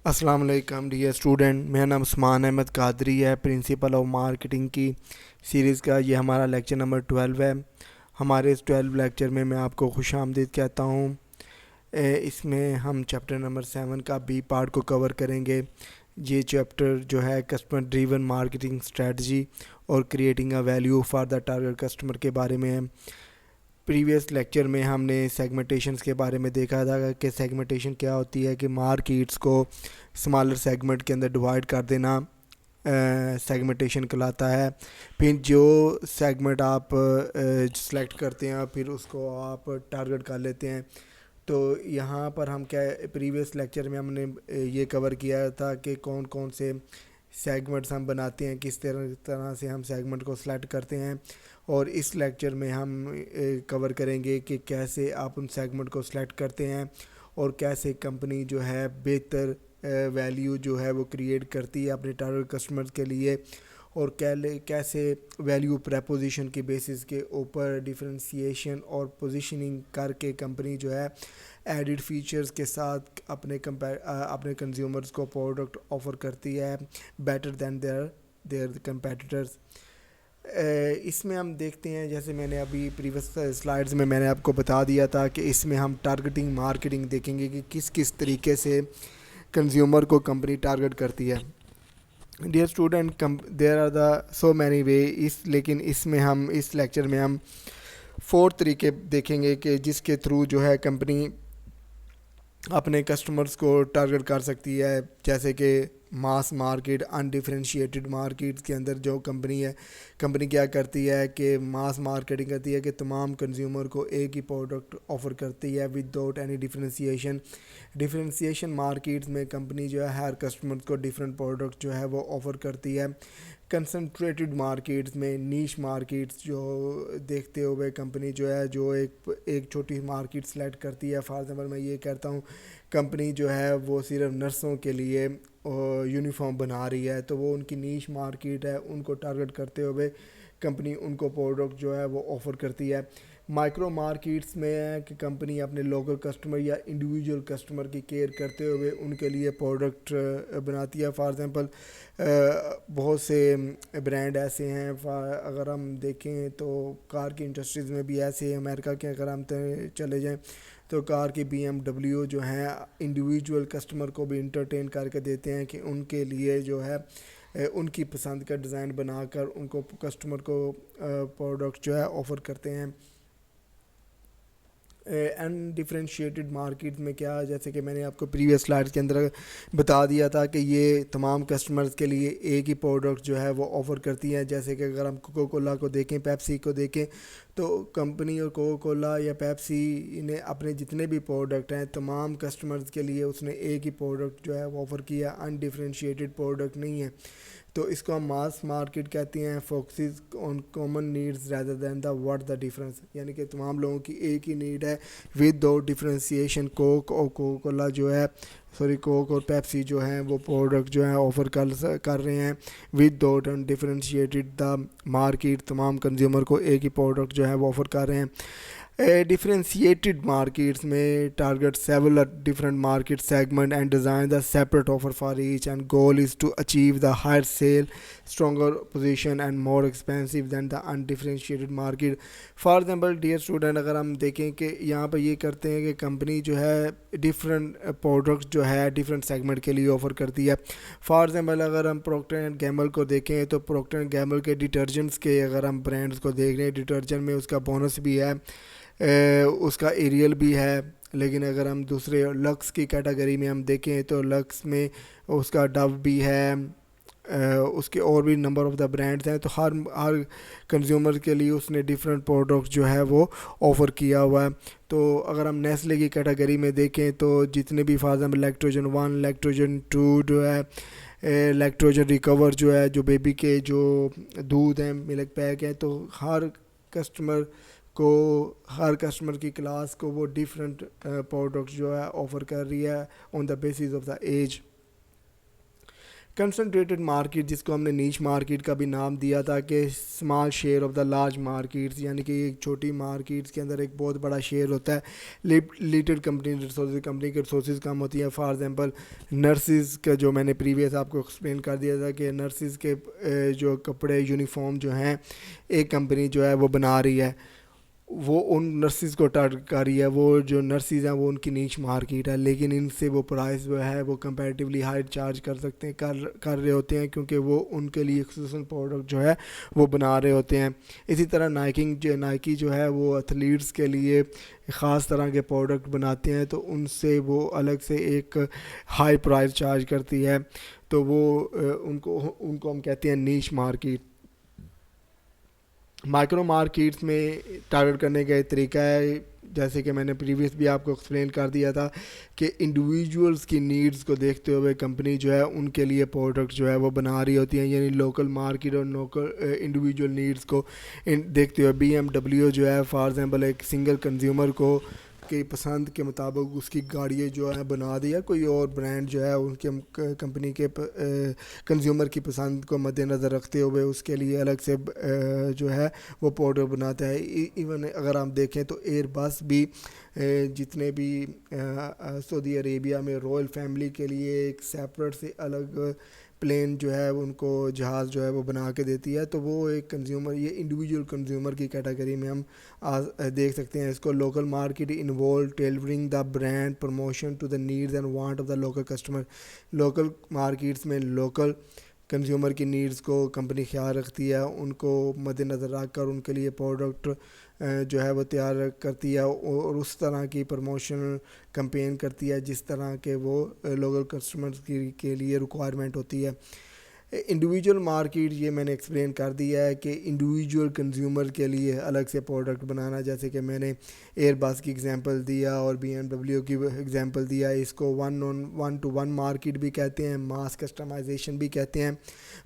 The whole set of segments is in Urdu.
السلام علیکم ڈیئر اسٹوڈنٹ، میرا نام عثمان احمد قادری ہے، پرنسپل آف مارکیٹنگ کی سیریز کا یہ ہمارا لیکچر نمبر 12 ہے۔ ہمارے اس 12 لیکچر میں آپ کو خوش آمدید کہتا ہوں۔ اس میں ہم چیپٹر نمبر 7 کا بی پارٹ کو کور کریں گے۔ یہ چیپٹر جو ہے کسٹمر ڈریون مارکیٹنگ اسٹریٹجی اور creating a value for the target customer کے بارے میں ہے۔ پریویس لیکچر میں ہم نے سیگمنٹیشنز کے بارے میں دیکھا تھا کہ سیگمنٹیشن کیا ہوتی ہے، کہ مارکیٹس کو اسمالر سیگمنٹ کے اندر ڈیوائڈ کر دینا سیگمنٹیشن کہلاتا ہے۔ پھر جو سیگمنٹ آپ سلیکٹ کرتے ہیں پھر اس کو آپ ٹارگٹ کر لیتے ہیں۔ تو یہاں پر ہم کیا پریویس لیکچر میں ہم نے یہ کور کیا تھا کہ کون کون سے سیگمنٹس ہم بناتے ہیں، کس طرح سے ہم سیگمنٹ کو سلیکٹ کرتے ہیں، اور اس لیکچر میں ہم کور کریں گے کہ کیسے آپ ان سیگمنٹ کو سلیکٹ کرتے ہیں اور کیسے کمپنی جو ہے بہتر ویلیو جو ہے وہ کریٹ کرتی ہے اپنے ٹارگٹ کسٹمرز کے لیے، اور کیسے ویلیو پریپوزیشن کی بیسس کے اوپر ڈیفرینسیشن اور پوزیشننگ کر کے کمپنی جو ہے ایڈڈ فیچرز کے ساتھ اپنے کنزیومرز کو پروڈکٹ آفر کرتی ہے بیٹر دین دیئر کمپیٹیٹرز۔ اس میں ہم دیکھتے ہیں، جیسے میں نے ابھی پریویس سلائیڈز میں نے آپ کو بتا دیا تھا کہ اس میں ہم ٹارگٹنگ مارکیٹنگ دیکھیں گے کہ کس طریقے سے کنزیومر کو کمپنی ٹارگٹ کرتی ہے۔ Dear student, there are the so many way, لیکن اس میں اس لیکچر میں ہم 4 طریقے دیکھیں گے کہ جس کے تھرو جو ہے کمپنی اپنے کسٹمرز کو ٹارگٹ کر سکتی ہے، جیسے کہ ماس مارکیٹ، انڈیفرینشیٹڈ مارکیٹ کے اندر جو کمپنی کیا کرتی ہے کہ ماس مارکیٹنگ کرتی ہے کہ تمام کنزیومر کو ایک ہی پروڈکٹ آفر کرتی ہے with out any differentiation markets میں کمپنی جو ہے ہر کسٹمر کو ڈیفرنٹ پروڈکٹ جو ہے وہ آفر کرتی ہے۔ کنسنٹریٹڈ مارکیٹس میں نیش مارکیٹس جو دیکھتے ہوئے کمپنی جو ہے جو ایک چھوٹی مارکیٹ سلیکٹ کرتی ہے۔ فار ایگزامپل میں یہ کہتا ہوں کمپنی جو ہے وہ صرف نرسوں کے لیے یونیفارم بنا رہی ہے، تو وہ ان کی نیش مارکیٹ ہے، ان کو ٹارگٹ کرتے ہوئے کمپنی ان کو پروڈکٹ جو ہے وہ آفر کرتی ہے۔ مائکرو مارکیٹس میں ہے کہ کمپنی اپنے لوکل کسٹمر یا انڈیویجول کسٹمر کی کیئر کرتے ہوئے ان کے لیے پروڈکٹ بناتی ہے۔ فار ایگزامپل بہت سے برانڈ ایسے ہیں، اگر ہم دیکھیں تو کار کی انڈسٹریز میں بھی ایسے ہیں، امریکہ کے اگر ہم چلے جائیں تو کار کی BMW جو ہیں انڈیویجول کسٹمر کو بھی انٹرٹین کر کے دیتے ہیں کہ ان کے لیے جو ہے ان کی پسند کا ڈیزائن بنا کر ان کو کسٹمر کو پروڈکٹ جو ہے آفر کرتے ہیں۔ انڈیفرینشیٹڈ مارکیٹ میں کیا، جیسے کہ میں نے آپ کو پریویس سلائیڈ کے اندر بتا دیا تھا کہ یہ تمام کسٹمرز کے لیے ایک ہی پروڈکٹ جو ہے وہ آفر کرتی ہیں۔ جیسے کہ اگر ہم کوکو کولا کو دیکھیں، پیپسی کو دیکھیں، تو کمپنی اور کوکو کولا یا پیپسی نے اپنے جتنے بھی پروڈکٹ ہیں تمام کسٹمرز کے لیے اس نے ایک ہی پروڈکٹ جو ہے وہ آفر کیا، انڈیفرینشیٹڈ پروڈکٹ نہیں ہے۔ تو اس کو ہم ماس مارکیٹ کہتے ہیں، focuses on common needs rather than the what the difference, یعنی کہ تمام لوگوں کی ایک ہی نیڈ ہے ود آؤٹ ڈفرینسیشن۔ کوک اور کوکو کولا جو ہے کوک اور پیپسی جو ہیں وہ پروڈکٹ جو ہیں آفر کر رہے ہیں with out differentiated the market, تمام کنزیومر کو ایک ہی پروڈکٹ جو ہے وہ آفر کر رہے ہیں۔ ڈفرینشیٹڈ مارکیٹس میں target several different market segment and design the separate offer for each and goal is to achieve the higher sale, stronger position and more expensive than the undifferentiated market. For example dear student, اگر ہم دیکھیں کہ یہاں پہ یہ کرتے ہیں کہ کمپنی جو ہے ڈفرنٹ پروڈکٹ جو ہے ڈفرنٹ سیگمنٹ کے لیے آفر کرتی ہے۔ فار ایگزامپل اگر ہم پروکٹر اینڈ گیمبل کو دیکھیں تو پروکٹر اینڈ گیمبل کے ڈٹرجنٹس کے اگر ہم برانڈس کو دیکھ رہے ہیں، ڈٹرجنٹ میں اس کا بونس بھی ہے، اس کا ایریل بھی ہے، لیکن اگر ہم دوسرے لکس کی کیٹیگری میں ہم دیکھیں تو لکس میں اس کا ڈو بھی ہے، اس کے اور بھی نمبر آف دا برانڈز ہیں۔ تو ہر کنزیومر کے لیے اس نے ڈفرینٹ پروڈکٹ جو ہے وہ آفر کیا ہوا ہے۔ تو اگر ہم نیسلے کی کیٹیگری میں دیکھیں تو جتنے بھی فار ایگزامپل لیکٹوجن 1، لیکٹوجن 2 جو ہے، لیکٹوجن ریکور جو ہے، جو بیبی کے جو دودھ ہیں، ملک پیک ہیں، تو ہر کسٹمر کی کلاس کو وہ ڈیفرنٹ پروڈکٹ جو ہے آفر کر رہی ہے on the basis of the age. Concentrated market جس کو ہم نے نیش مارکیٹ کا بھی نام دیا تھا کہ small share of the large markets, یعنی کہ ایک چھوٹی مارکیٹس کے اندر ایک بہت بڑا شیئر ہوتا ہے. لیٹڈ کمپنی کے ریسورسز کم ہوتی ہیں. فار ایگزامپل نرسز کا جو میں نے پریویس آپ کو ایکسپلین کر دیا تھا کہ نرسز کے جو کپڑے یونیفارم جو ہیں ایک کمپنی جو ہے وہ بنا رہی ہے، وہ ان نرسز کو ٹارگٹ کر رہی ہے. وہ جو نرسز ہیں وہ ان کی نیچ مارکیٹ ہے، لیکن ان سے وہ پرائز جو ہے وہ کمپیریٹیولی ہائی چارج کر سکتے ہیں کر رہے ہوتے ہیں، کیونکہ وہ ان کے لیے ایکسکلوسیو پروڈکٹ جو ہے وہ بنا رہے ہوتے ہیں. اسی طرح نائکی جو ہے وہ ایتھلیٹس کے لیے خاص طرح کے پروڈکٹ بناتے ہیں، تو ان سے وہ الگ سے ایک ہائی پرائز چارج کرتی ہے. تو وہ ان کو ہم کہتے ہیں نیش مارکیٹ. مائکرو مارکیٹس میں ٹارگٹ کرنے کا ایک طریقہ ہے، جیسے کہ میں نے پریویس بھی آپ کو ایکسپلین کر دیا تھا کہ انڈیویجولس کی نیڈز کو دیکھتے ہوئے کمپنی جو ہے ان کے لیے پروڈکٹ جو ہے وہ بنا رہی ہوتی ہیں، یعنی لوکل مارکیٹ اور لوکل انڈیویجول نیڈز کو دیکھتے ہوئے. بی ایم ڈبلیو جو ہے فار ایگزامپل ایک سنگل کنزیومر کو کی پسند کے مطابق اس کی گاڑیاں جو ہے بنا دیا، کوئی اور برانڈ جو ہے ان کے کمپنی کے کنزیومر کی پسند کو مد نظر رکھتے ہوئے اس کے لیے الگ سے جو ہے وہ پروڈکٹ بناتا ہے. ایون اگر ہم دیکھیں تو ایئر بس بھی جتنے بھی سعودی عربیہ میں رائل فیملی کے لیے ایک سیپریٹ سے الگ پلین جو ہے ان کو جہاز جو ہے وہ بنا کے دیتی ہے. تو وہ ایک کنزیومر، یہ انڈیویجول کنزیومر کی کیٹیگری میں ہم دیکھ سکتے ہیں اس کو. Local market involve tailoring the brand promotion to the needs and want of the local customer. Local markets میں لوکل کنزیومر کی نیڈز کو کمپنی خیال رکھتی ہے، ان کو مد نظر رکھ کر ان کے لیے پروڈکٹ جو ہے وہ تیار کرتی ہے اور اس طرح کی پروموشن کمپین کرتی ہے جس طرح کے وہ لوکل کسٹمرز کے لیے ریکوائرمنٹ ہوتی ہے. انڈیویجول مارکیٹ یہ میں نے ایکسپلین کر دیا ہے کہ انڈیویجول کنزیومر کے لیے الگ سے پروڈکٹ بنانا، جیسے کہ میں نے ایئر بس کی ایگزامپل دیا اور بی ایم ڈبلیو کی ایگزامپل دیا. اس کو ون ٹو ون مارکیٹ بھی کہتے ہیں، ماس کسٹمائزیشن بھی کہتے ہیں،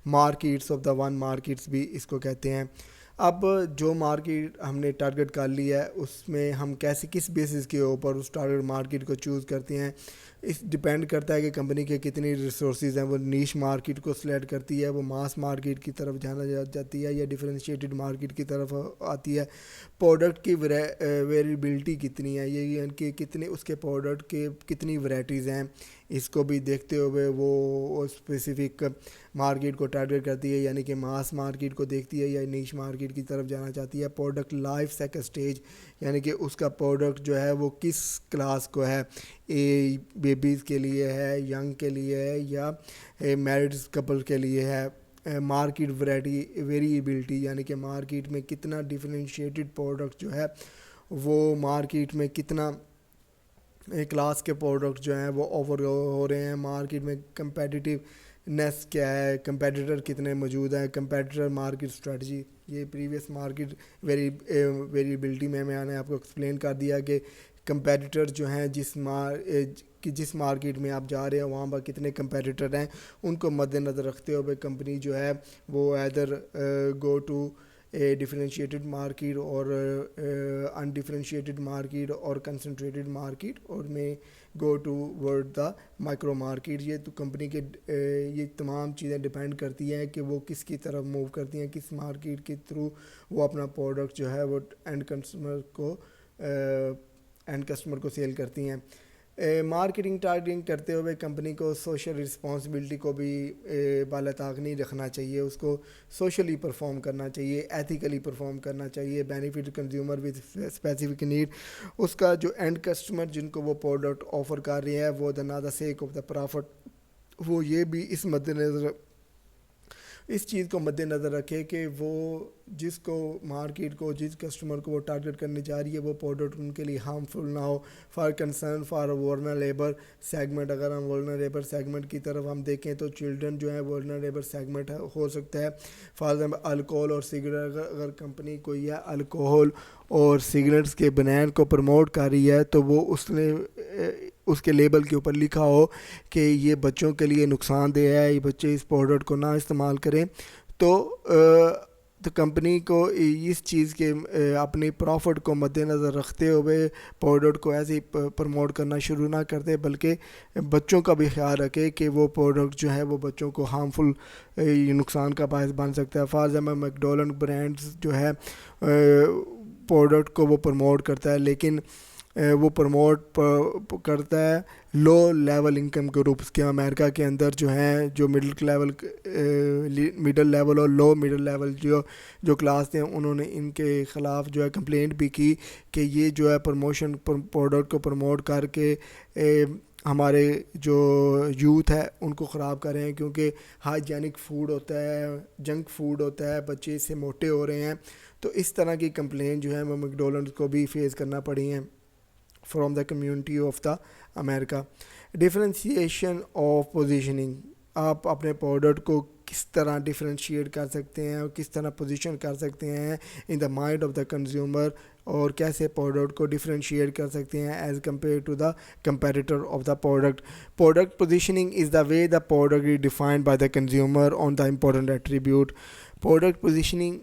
markets of the one markets بھی اس کو کہتے ہیں. اب جو مارکیٹ ہم نے ٹارگٹ کر لیا ہے اس میں ہم کس بیسس کے اوپر اس ٹارگٹ مارکیٹ کو چوز کرتے ہیں، اس ڈپینڈ کرتا ہے کہ کمپنی کے کتنی ریسورسز ہیں. وہ نیش مارکیٹ کو سلیکٹ کرتی ہے، وہ ماس مارکیٹ کی طرف جانا جاتی ہے یا ڈیفرینشیٹڈ مارکیٹ کی طرف آتی ہے. پروڈکٹ کی ویریبلٹی کتنی ہے، یہ کہ کتنے اس کے پروڈکٹ کے کتنی ورائٹیز ہیں، اس کو بھی دیکھتے ہوئے وہ اسپیسیفک مارکیٹ کو ٹارگٹ کرتی ہے، یعنی کہ ماس مارکیٹ کو دیکھتی ہے یا نیش مارکیٹ کی طرف جانا چاہتی ہے. پروڈکٹ لائف سائیکل سٹیج، یعنی کہ اس کا پروڈکٹ جو ہے وہ کس کلاس کو ہے، بیبیز کے لیے ہے، ینگ کے لیے ہے یا میرڈ کپل کے لیے ہے. مارکیٹ ویریبلٹی، یعنی کہ مارکیٹ میں کتنا ڈیفرینشیٹڈ پروڈکٹ جو ہے وہ مارکیٹ میں کتنا کلاس کے پروڈکٹ جو ہیں وہ آفر ہو رہے ہیں. مارکیٹ میں کمپیٹیٹیونیس کیا ہے، کمپیٹیٹر کتنے موجود ہیں، کمپیٹیٹر مارکیٹ اسٹریٹجی. یہ پریویس مارکیٹ ویریبلٹی میں نے آپ کو ایکسپلین کر دیا کہ کمپیٹیٹر جو ہیں جس مارکیٹ میں آپ جا رہے ہیں وہاں پر کتنے کمپیٹیٹر ہیں، ان کو مد نظر رکھتے ہوئے کمپنی جو ہے وہ either go to differentiated market اور انڈیفرینشیٹڈ مارکیٹ اور کنسنٹریٹڈ مارکیٹ اور میں go toward the micro market. یہ تو کمپنی کے یہ تمام چیزیں ڈیپینڈ کرتی ہیں کہ وہ کس کی طرف موو کرتی ہیں، کس مارکیٹ کے تھرو وہ اپنا پروڈکٹ جو ہے وہ اینڈ کسٹمر کو سیل کرتی ہیں. مارکیٹنگ ٹارگیٹنگ کرتے ہوئے کمپنی کو سوشل رسپانسبلٹی کو بھی بالاتاق نہیں رکھنا چاہیے، اس کو سوشلی پرفارم کرنا چاہیے، ایتھیکلی پرفارم کرنا چاہیے. Benefit consumer with specific need, اس کا جو اینڈ کسٹمر جن کو وہ پروڈکٹ آفر کر رہے ہیں وہ دا سیک آف دا پرافٹ، وہ یہ بھی اس چیز کو مد نظر رکھے کہ وہ جس کو مارکیٹ کو جس کسٹمر کو وہ ٹارگٹ کرنے جا رہی ہے وہ پروڈکٹ ان کے لیے ہارمفل نہ ہو. فار کنسرن فار ورنریبل سیگمنٹ، اگر ہم ورنریبل سیگمنٹ کی طرف ہم دیکھیں تو چلڈرن جو ہے ورنریبل سیگمنٹ ہو سکتا ہے. فار ایگزامپل الکوہول اور سگریٹ، اگر کمپنی کوئی ہے الکوہول اور سگریٹس کے برانڈ کو پروموٹ کر رہی ہے تو وہ اس کے لیبل کے اوپر لکھا ہو کہ یہ بچوں کے لیے نقصان دہ ہے، یہ بچے اس پروڈکٹ کو نہ استعمال کریں. تو تو کمپنی کو اس چیز کے اپنی پروفٹ کو مد نظر رکھتے ہوئے پروڈکٹ کو ایسے ہی پروموٹ کرنا شروع نہ کر دے، بلکہ بچوں کا بھی خیال رکھے کہ وہ پروڈکٹ جو ہے وہ بچوں کو ہارمفل نقصان کا باعث بن سکتا ہے. فار ایگزامپل میکڈونلڈ برانڈز جو ہے پروڈکٹ کو وہ پروموٹ کرتا ہے، لیکن وہ پروموٹ کرتا ہے لو لیول انکم گروپس کے. امریکہ کے اندر جو ہیں جو مڈل لیول اور لو مڈل لیول جو کلاس تھے، انہوں نے ان کے خلاف جو ہے کمپلینٹ بھی کی کہ یہ جو ہے پروموشن پروڈکٹ کو پروموٹ کر کے ہمارے جو یوتھ ہے ان کو خراب کر رہے ہیں، کیونکہ ہائیجینک فوڈ ہوتا ہے، جنک فوڈ ہوتا ہے، بچے اس سے موٹے ہو رہے ہیں. تو اس طرح کی کمپلین جو ہے وہ میکڈونلڈ کو بھی فیس کرنا پڑی ہیں from the community of the America. Differentiation of positioning, آپ اپنے پروڈکٹ کو کس طرح ڈفرینشیٹ کر سکتے ہیں اور کس طرح پوزیشن کر سکتے ہیں in the mind of the consumer, اور کیسے پروڈکٹ کو ڈفرینشیٹ کر سکتے ہیں as compare to the competitor of the product. Product positioning is the way the product is defined by the consumer on the important attribute. Product positioning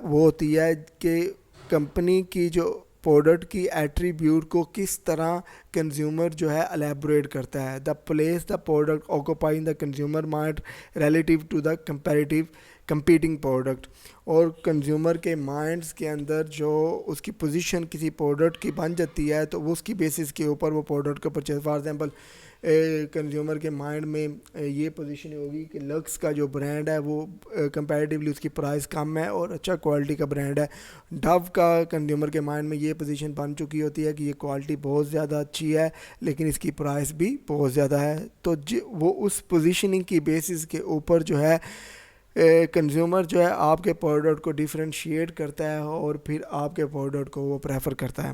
وہ ہوتی ہے کہ کمپنی کی جو پروڈکٹ کی ایٹریبیوٹ کو کس طرح کنزیومر جو ہے الیبوریٹ کرتا ہے. The place the product occupying the consumer mind relative to the competing product, اور کنزیومر کے مائنڈس کے اندر جو اس کی پوزیشن کسی پروڈکٹ کی بن جاتی ہے تو وہ اس کی بیسس کے اوپر وہ پروڈکٹ کو پرچیز. فار ایگزامپل کنزیومر کے مائنڈ میں یہ پوزیشن ہوگی کہ لکس کا جو برانڈ ہے وہ کمپیریٹیولی اس کی پرائس کم ہے اور اچھا کوالٹی کا برانڈ ہے. ڈو کا کنزیومر کے مائنڈ میں یہ پوزیشن بن چکی ہوتی ہے کہ یہ کوالٹی بہت زیادہ اچھی ہے لیکن اس کی پرائس بھی بہت زیادہ ہے. تو وہ اس پوزیشننگ کی بیسس کے اوپر جو ہے کنزیومر جو ہے آپ کے پروڈکٹ کو ڈیفرینشیٹ کرتا ہے اور پھر آپ کے پروڈکٹ کو وہ پریفر کرتا ہے.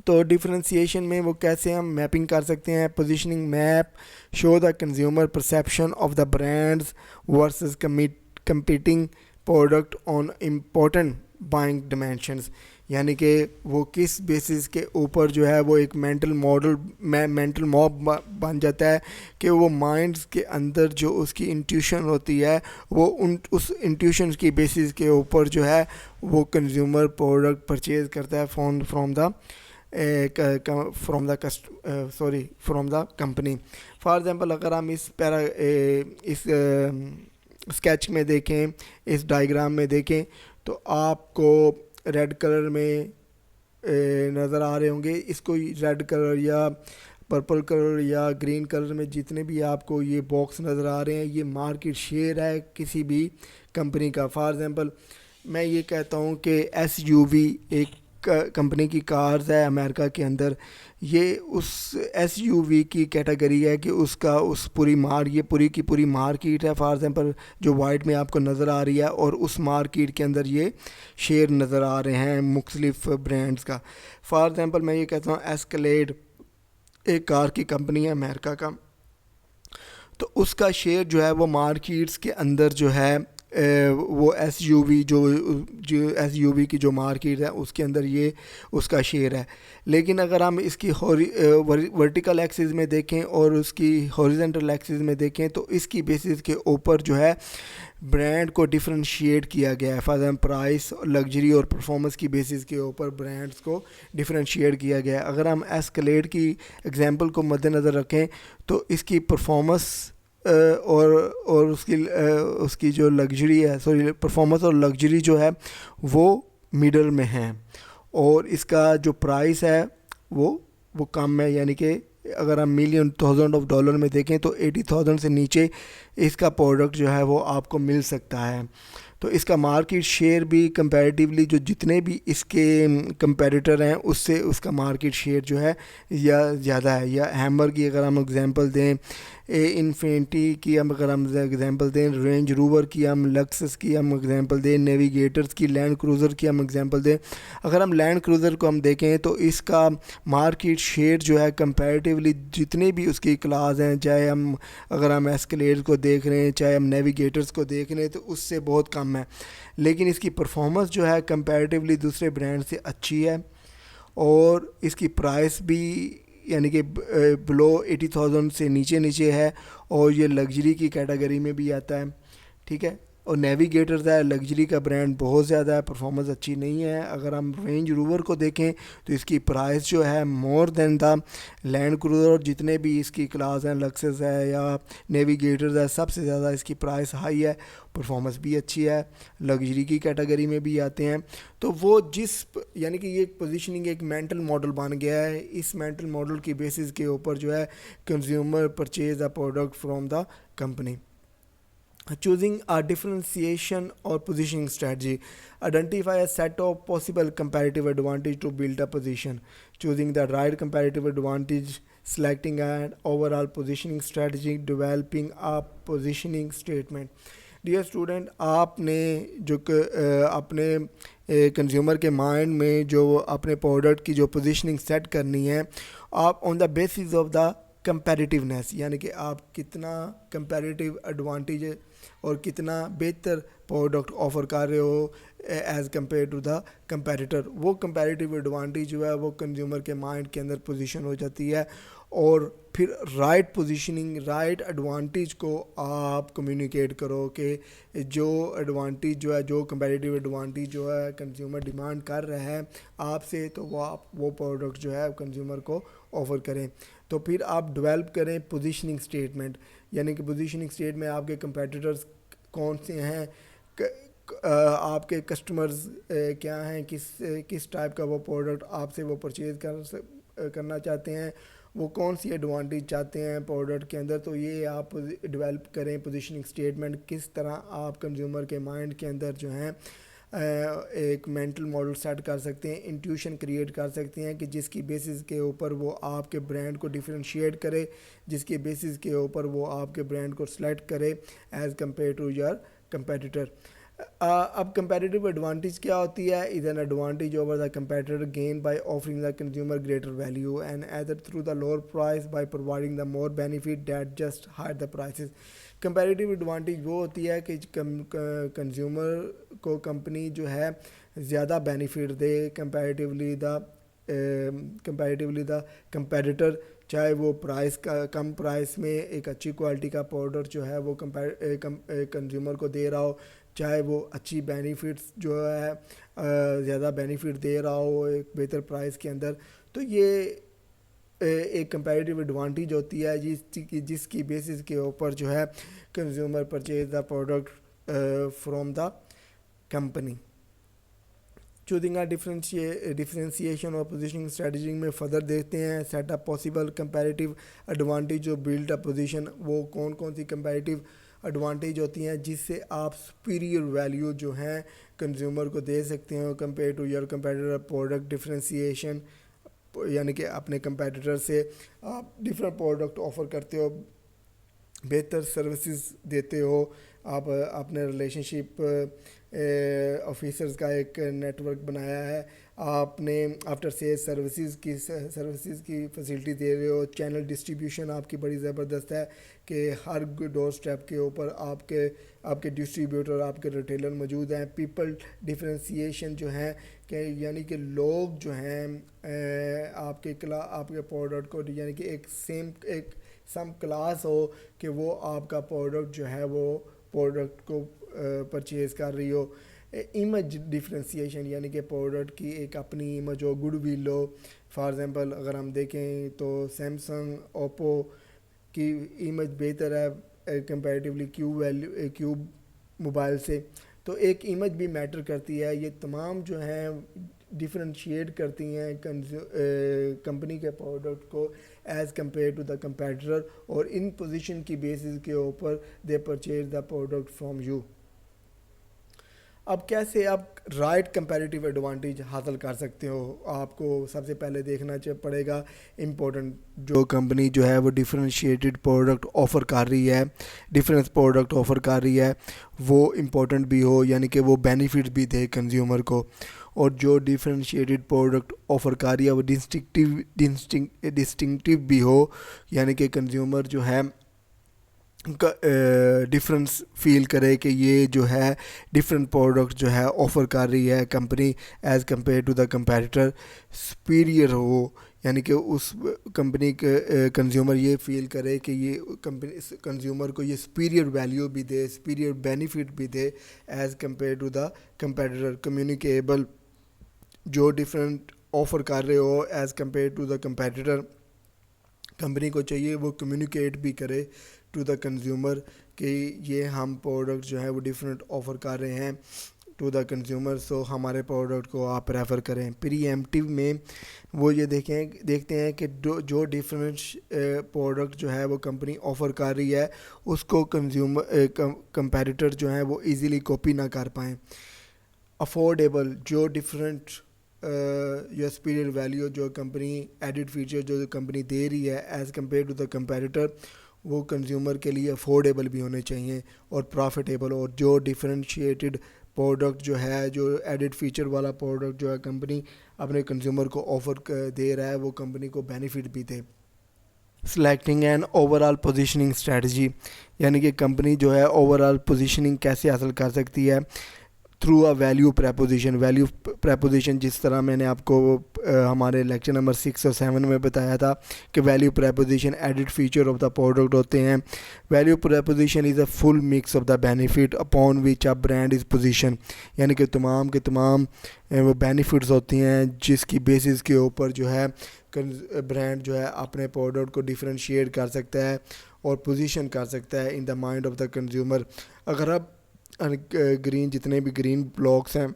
تو ڈیفرینسیشن میں وہ کیسے ہم میپنگ کر سکتے ہیں. Positioning map show the consumer perception of the brands versus competing product on important buying dimensions, یعنی کہ وہ کس بیسس کے اوپر جو ہے وہ ایک مینٹل موب بن جاتا ہے کہ وہ مائنڈس کے اندر جو اس کی انٹیوشن ہوتی ہے وہ اس انٹیوشن کی بیسس کے اوپر جو ہے وہ کنزیومر پروڈکٹ پرچیز کرتا ہے from the company. For example اگر ہم اس اسکیچ میں دیکھیں، اس ڈائیگرام میں دیکھیں تو آپ کو ریڈ کلر میں نظر آ رہے ہوں گے. اس کو ریڈ کلر یا پرپل کلر یا گرین کلر میں جتنے بھی آپ کو یہ باکس نظر آ رہے ہیں یہ مارکیٹ شیئر ہے کسی بھی کمپنی کا. فار ایگزامپل میں یہ کہتا ہوں کہ ایس یو وی ایک کمپنی کی کارز ہے امریکہ کے اندر، یہ اس ایس یو وی کی کیٹیگری ہے کہ یہ پوری کی پوری مارکیٹ ہے. فار ایگزامپل جو وائٹ میں آپ کو نظر آ رہی ہے اور اس مارکیٹ کے اندر یہ شیئر نظر آ رہے ہیں مختلف برانڈز کا. فار ایگزامپل میں یہ کہتا ہوں ایسکلیڈ ایک کار کی کمپنی ہے امریکہ کا، تو اس کا شیئر جو ہے وہ مارکیٹس کے اندر جو ہے وہ ایس یو وی جو ایس یو وی کی جو مارکیٹ ہے اس کے اندر یہ اس کا شیئر ہے. لیکن اگر ہم اس کی ورٹیکل ایکسس میں دیکھیں اور اس کی ہاریزونٹل ایکسس میں دیکھیں تو اس کی بیسس کے اوپر جو ہے برانڈ کو ڈفرینشیٹ کیا گیا ہے. فار ایگزامپل پرائس، لگژری اور پرفارمنس کی بیسس کے اوپر برانڈس کو ڈفرینشیٹ کیا گیا ہے. اگر ہم ایسکلیڈ کی ایگزامپل کو مد نظر رکھیں تو اس کی پرفارمنس اور اس کی جو لگژری ہے پرفارمنس اور لگژری جو ہے وہ میڈل میں ہیں، اور اس کا جو پرائس ہے وہ کم ہے. یعنی کہ اگر ہم $1,000,000 میں دیکھیں تو 80,000 سے نیچے اس کا پروڈکٹ جو ہے وہ آپ کو مل سکتا ہے. تو اس کا مارکیٹ شیئر بھی کمپیریٹیولی جو جتنے بھی اس کے کمپیریٹر ہیں اس سے اس کا مارکیٹ شیئر جو ہے یا زیادہ ہے. یا ہیمر کی اگر ہم اگزامپل دیں، انفینٹی کی اگر ہم اگزامپل دیں، رینج روور کی ہم لکسس کی ہم اگزامپل دیں، نیویگیٹرز کی، لینڈ کروزر کی ہم اگزامپل دیں. اگر ہم لینڈ کروزر کو ہم دیکھیں تو اس کا مارکیٹ شیئر جو ہے کمپیریٹیولی جتنے بھی اس کی کلاس ہیں، چاہے اگر ہم ایسکلیڈ کو دیکھ رہے ہیں، چاہے ہم نیویگیٹرز کو دیکھ رہے ہیں، تو اس سے بہت کم ہے. لیکن اس کی پرفارمنس جو ہے کمپیریٹیولی دوسرے برانڈ سے اچھی ہے، اور اس کی پرائس بھی یعنی کہ بلو 80,000 سے نیچے ہے، اور یہ لگژری کی کیٹیگری میں بھی آتا ہے. ٹھیک ہے. اور نیویگیٹرز ہے لگژری کا برانڈ بہت زیادہ ہے, پرفارمنس اچھی نہیں ہے. اگر ہم رینج روور کو دیکھیں تو اس کی پرائس جو ہے مور دین دا لینڈ کروزر, جتنے بھی اس کی کلاس ہیں لکسس ہے یا نیویگیٹرز ہے سب سے زیادہ اس کی پرائس ہائی ہے, پرفارمنس بھی اچھی ہے, لگژری کی کیٹیگری میں بھی آتے ہیں. تو وہ یعنی کہ یہ ایک پوزیشننگ ایک مینٹل ماڈل بن گیا ہے. اس مینٹل ماڈل کی بیسس کے اوپر جو ہے consumer purchase a product from the company. Choosing a differentiation or positioning strategy. Identify a set of possible comparative advantage to build a position. Choosing the right comparative advantage, selecting an overall positioning strategy, developing a positioning statement. Dear student, آپ نے جو اپنے کنزیومر کے مائنڈ میں جو اپنے پروڈکٹ کی جو پوزیشننگ سیٹ کرنی ہے, آپ آن دا بیسس آف دا کمپیریٹیونیس, یعنی کہ آپ کتنا کمپیریٹیو ایڈوانٹیج اور کتنا بہتر پروڈکٹ آفر کر رہے ہو as compare to the comparator. وہ کمپیریٹیو ایڈوانٹیج جو ہے وہ کنزیومر کے مائنڈ کے اندر پوزیشن ہو جاتی ہے, اور پھر رائٹ پوزیشننگ رائٹ ایڈوانٹیج کو آپ کمیونیکیٹ کرو کہ جو ایڈوانٹیج جو ہے جو کمپیریٹیو ایڈوانٹیج جو ہے کنزیومر ڈیمانڈ کر رہا ہے آپ سے, تو وہ پروڈکٹ جو ہے کنزیومر کو آفر کریں. تو پھر آپ ڈیولپ کریں پوزیشننگ اسٹیٹمنٹ, یعنی کہ پوزیشننگ اسٹیٹ میں آپ کے کمپیٹیٹرز کون سے ہیں, آپ کے کسٹمرز کیا ہیں, کس ٹائپ کا وہ پروڈکٹ آپ سے وہ پرچیز کرنا چاہتے ہیں, وہ کون سی ایڈوانٹیج چاہتے ہیں پروڈکٹ کے اندر. تو یہ آپ ڈیولپ کریں پوزیشننگ اسٹیٹمنٹ, کس طرح آپ کنزیومر کے مائنڈ کے اندر جو ہیں ایک مینٹل ماڈل سیٹ کر سکتے ہیں, انٹیوشن کریٹ کر سکتے ہیں کہ جس کی بیسس کے اوپر وہ آپ کے برانڈ کو ڈیفرینشیٹ کرے, جس کے بیسس کے اوپر وہ آپ کے برانڈ کو سلیکٹ کرے as compare to your competitor. اب کمپیریٹیو ایڈوانٹیج کیا ہوتی ہے؟ Is an advantage over the competitor gain by offering the consumer greater value and either through the lower price by providing the more benefit that just higher the prices. Comparative advantage وہ ہوتی ہے کہ کنزیومر کو کمپنی جو ہے زیادہ benefit they comparatively the competitor, چاہے وہ پرائز کا کم پرائز میں ایک اچھی کوالٹی کا پروڈکٹ جو ہے وہ کنزیومر کو دے رہا ہو, چاہے وہ اچھی بینیفٹس جو ہے زیادہ بینیفٹ دے رہا ہو ایک بہتر پرائز کے اندر. تو یہ ایک کمپیریٹیو ایڈوانٹیج ہوتی ہے جس کی بیسس کے اوپر جو ہے consumer purchase the product from the company. Choosing a differentiation اور پوزیشننگ اسٹریٹجی میں فردر دیکھتے ہیں. Set up possible comparative advantage جو بلڈ اے پوزیشن, وہ کون سی کمپیریٹیو ایڈوانٹیج ہوتی ہیں جس سے آپ سپیریئر ویلیو جو ہیں کنزیومر کو دے سکتے ہو compare to your competitor. Product differentiation یعنی کہ اپنے کمپیٹیٹر سے آپ ڈفرینٹ پروڈکٹ آفر کرتے ہو, بہتر سروسز دیتے ہو, آپ اپنے ریلیشن شپ آفیسرز کا ایک نیٹ ورک بنایا ہے, آپ نے آفٹر سیل سروسز کی فیسلٹی دے رہے ہو, چینل ڈسٹریبیوشن آپ کی بڑی زبردست ہے کہ ہر ڈور اسٹیپ کے اوپر آپ کے ڈسٹریبیوٹر آپ کے ریٹیلر موجود ہیں. پیپل ڈفرینسیشن جو ہیں کہ یعنی کہ لوگ جو ہیں آپ کے پروڈکٹ کو یعنی کہ ایک سم کلاس ہو کہ وہ آپ کا پروڈکٹ جو ہے وہ پروڈکٹ کو پرچیز کر رہی ہو. امیج ڈفرینسیشن یعنی کہ پروڈکٹ کی ایک اپنی image who, good will who. For example اگر ہم دیکھیں تو سیمسنگ اوپو کی امیج بہتر ہے کمپیریٹیولی کیوب موبائل سے, تو ایک امیج بھی میٹر کرتی ہے. یہ تمام جو ہیں ڈفرینشیٹ کرتی ہیں کمپنی کے پروڈکٹ کو as compare to the competitor, اور ان پوزیشن کی بیسس کے اوپر they purchase the product from you. اب کیسے آپ رائٹ کمپیریٹیو ایڈوانٹیج حاصل کر سکتے ہو؟ آپ کو سب سے پہلے دیکھنا پڑے گا امپورٹنٹ جو کمپنی جو ہے وہ ڈفرینشیٹڈ پروڈکٹ آفر کر رہی ہے, ڈفرینس پروڈکٹ آفر کر رہی ہے, وہ امپورٹنٹ بھی ہو یعنی کہ وہ بینیفٹ بھی دے کنزیومر کو, اور جو ڈفرینشیٹڈ پروڈکٹ آفر کر رہی ہے وہ ڈسٹنکٹیو بھی ہو یعنی کہ کنزیومر جو ہے ڈفرینس فیل کرے کہ یہ جو ہے ڈفرینٹ پروڈکٹ جو ہے آفر کر رہی ہے company as compare to the competitor, superior ہو یعنی کہ اس کمپنی کے کنزیومر یہ فیل کرے کہ یہ کمپنی اس کنزیومر کو یہ سپیریئر ویلیو بھی دے, سپیریئر بینیفٹ بھی دے as compare to the competitor. Communicable, جو ڈفرینٹ آفر کر رہے ہو as compare to the competitor, company کو چاہیے وہ کمیونیکیٹ بھی کرے ٹو دا کنزیومر کہ یہ ہم پروڈکٹ جو ہے وہ ڈفرینٹ آفر کر رہے ہیں ٹو دا کنزیومر, سو ہمارے پروڈکٹ کو آپ پریفر کریں. پری ایمپٹیو میں وہ یہ دیکھتے ہیں کہ جو ڈفرینٹ پروڈکٹ جو ہے وہ کمپنی آفر کر رہی ہے اس کو کمپیٹیٹر جو ہیں وہ ایزیلی کاپی نہ کر پائیں. افورڈیبل, جو ڈفرینٹ یا سپیریئر ویلیو جو کمپنی ایڈڈ فیچر جو کمپنی دے رہی ہے as compare to the competitor وہ کنزیومر کے لیے افورڈیبل بھی ہونے چاہیے اور پروفیٹیبل. اور جو ڈفرینشیٹڈ پروڈکٹ جو ہے, جو ایڈڈ فیچر والا پروڈکٹ جو ہے کمپنی اپنے کنزیومر کو آفر دے رہا ہے وہ کمپنی کو بینیفٹ بھی دے. Selecting and overall positioning strategy, یعنی کہ کمپنی جو ہے اوور آل پوزیشننگ کیسے حاصل کر سکتی ہے through a value preposition. Value preposition جس طرح میں نے آپ کو ہمارے لیکچر نمبر 6 اور 7 میں بتایا تھا کہ value proposition added feature of the product ہوتے ہیں. Value proposition is a full mix of the benefit upon which a brand is position, یعنی کہ تمام کے تمام وہ بینیفٹس ہوتی ہیں جس کی بیسس کے اوپر جو ہے برانڈ جو ہے اپنے پروڈکٹ کو ڈفرینشیٹ کر سکتا ہے اور پوزیشن کر سکتا ہے in the mind of the consumer. اگر آپ جتنے بھی گرین بلاکس ہیں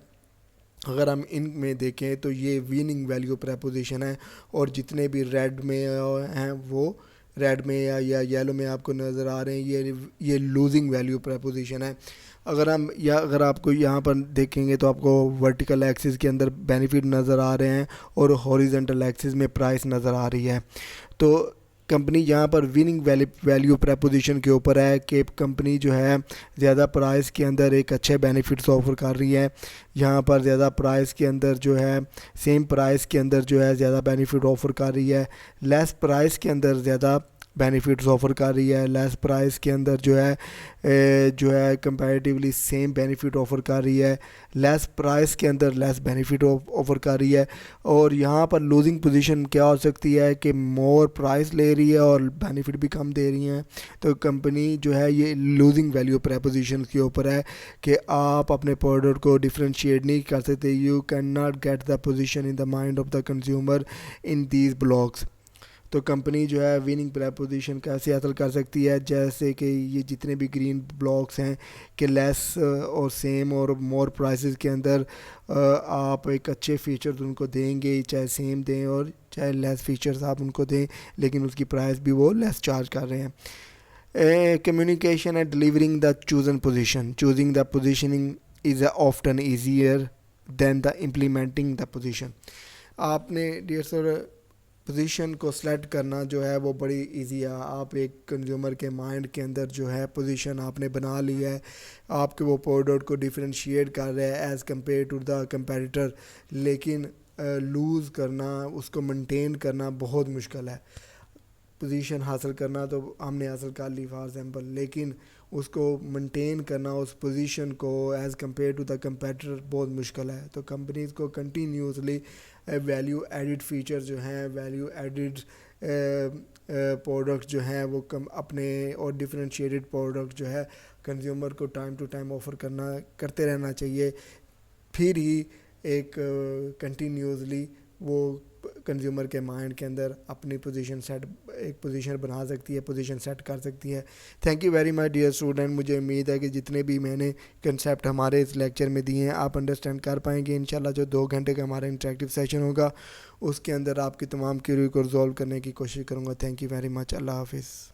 اگر ہم ان میں دیکھیں تو یہ ویننگ ویلیو پریپوزیشن ہے, اور جتنے بھی ریڈ میں ہیں وہ ریڈ میں یا یلو میں آپ کو نظر آ رہے ہیں یہ لوزنگ ویلیو پریپوزیشن ہے. اگر آپ کو یہاں پر دیکھیں گے تو آپ کو ورٹیکل ایکسس کے اندر بینیفٹ نظر آ رہے ہیں اور ہاریزنٹل ایکسس میں پرائس نظر آ رہی ہے. تو کمپنی یہاں پر وننگ ویلیو پریپوزیشن کے اوپر ہے کہ کمپنی جو ہے زیادہ پرائس کے اندر ایک اچھے بینیفٹس آفر کر رہی ہے. یہاں پر زیادہ پرائس کے اندر جو ہے سیم پرائس کے اندر جو ہے زیادہ بینیفٹ آفر کر رہی ہے. لیس پرائس کے اندر زیادہ بینیفٹس آفر کر رہی ہے. لیس پرائس کے اندر جو ہے کمپیریٹیولی سیم بینیفٹ آفر کر رہی ہے. لیس پرائس کے اندر لیس بینیفٹ آفر کر رہی ہے. اور یہاں پر لوزنگ پوزیشن کیا ہو سکتی ہے کہ مور پرائس لے رہی ہے اور بینیفٹ بھی کم دے رہی ہیں. تو کمپنی جو ہے یہ لوزنگ ویلیو پریپوزیشن کے اوپر ہے کہ آپ اپنے پروڈکٹ کو ڈفرینشیٹ نہیں کر سکتے. You can not get the position in the mind of the consumer in these blocks. تو کمپنی جو ہے وننگ پریپوزیشن کیسے حاصل کر سکتی ہے, جیسے کہ یہ جتنے بھی گرین بلاکس ہیں کہ لیس اور سیم اور مور پرائسز کے اندر آپ ایک اچھے فیچرز ان کو دیں گے, چاہے سیم دیں اور چاہے لیس فیچرز آپ ان کو دیں, لیکن اس کی پرائس بھی وہ لیس چارج کر رہے ہیں. Communication and delivering the chosen position. Choosing the positioning is often easier then the implementing the position. آپ نے ڈیئر سر پوزیشن کو سلیکٹ کرنا جو ہے وہ بڑی ایزی ہے. آپ ایک کنزیومر کے مائنڈ کے اندر جو ہے پوزیشن آپ نے بنا لی ہے, آپ کے وہ پروڈکٹ کو ڈفرینشیٹ کر رہے ہیں as compare to the competitor, لیکن لوز کرنا, اس کو مینٹین کرنا بہت مشکل ہے. پوزیشن حاصل کرنا تو ہم نے حاصل کر لی فار ایگزامپل, لیکن اس کو مینٹین کرنا اس پوزیشن کو as compare to the competitor بہت مشکل ہے. تو کمپنیز کو کنٹینیوسلی ویلیو ایڈڈ فیچر جو ہیں, ویلیو ایڈڈ پروڈکٹ جو ہیں وہ اپنے اور ڈفرینشیٹڈ پروڈکٹ جو ہے کنزیومر کو ٹائم ٹو ٹائم آفر کرتے رہنا چاہیے. پھر ہی ایک کنٹینیوسلی وہ کنزیومر کے مائنڈ کے اندر اپنی ایک پوزیشن بنا سکتی ہے, پوزیشن سیٹ کر سکتی ہے. Thank you very much dear student. مجھے امید ہے کہ جتنے بھی میں نے کنسیپٹ ہمارے اس لیکچر میں دیے ہیں آپ انڈرسٹینڈ کر پائیں گے. انشاءاللہ جو 2 گھنٹے کا ہمارا انٹریکٹیو سیشن ہوگا اس کے اندر آپ کی تمام کیوری کو ریزالو کرنے کی کوشش کروں گا. Thank you very much. اللہ حافظ.